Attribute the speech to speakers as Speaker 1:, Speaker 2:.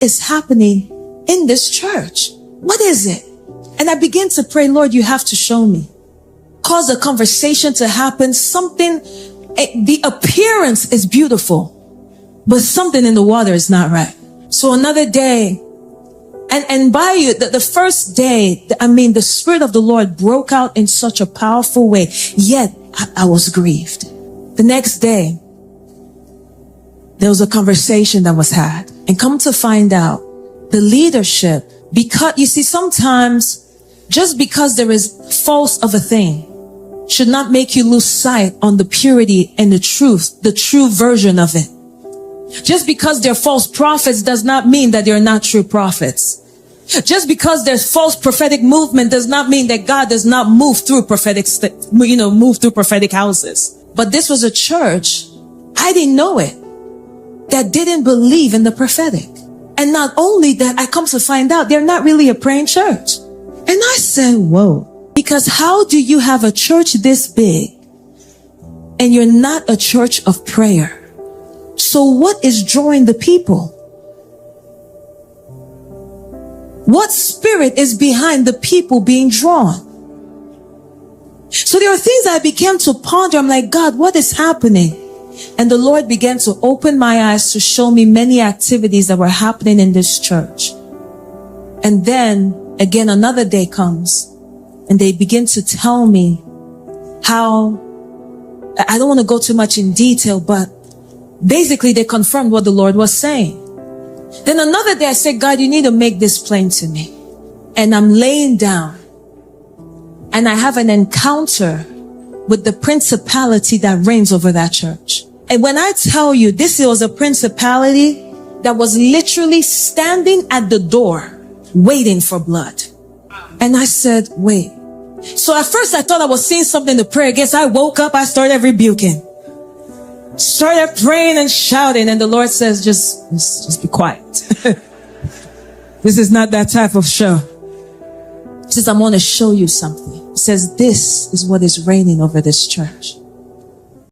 Speaker 1: is happening in this church? What is it? And I began to pray, Lord, you have to show me. Cause a conversation to happen. Something, the appearance is beautiful, but something in the water is not right. So another day, and by the first day, the Spirit of the Lord broke out in such a powerful way, yet I was grieved. The next day, there was a conversation that was had, and come to find out, the leadership, because you see, sometimes just because there is false of a thing should not make you lose sight on the purity and the true version of it. Just because they're false prophets does not mean that they're not true prophets. Just because there's false prophetic movement does not mean that God does not move through prophetic houses. But this was a church, I didn't know it, that didn't believe in the prophetic. And not only that, I come to find out they're not really a praying church. And I said, whoa, because how do you have a church this big and you're not a church of prayer? So what is drawing the people? What spirit is behind the people being drawn? So there are things I began to ponder. I'm like, God, what is happening? And the Lord began to open my eyes to show me many activities that were happening in this church. And then again, another day comes and they begin to tell me how, I don't want to go too much in detail, but basically they confirmed what the Lord was saying. Then another day I said, God, you need to make this plain to me. And I'm laying down and I have an encounter with the principality that reigns over that church. And when I tell you, this was a principality that was literally standing at the door waiting for blood. And I said, wait. So at first I thought I was seeing something to pray against. I woke up, I started rebuking. Started praying and shouting, and the Lord says, just be quiet. This is not that type of show. He says, I want to show you something. He says, this is what is reigning over this church.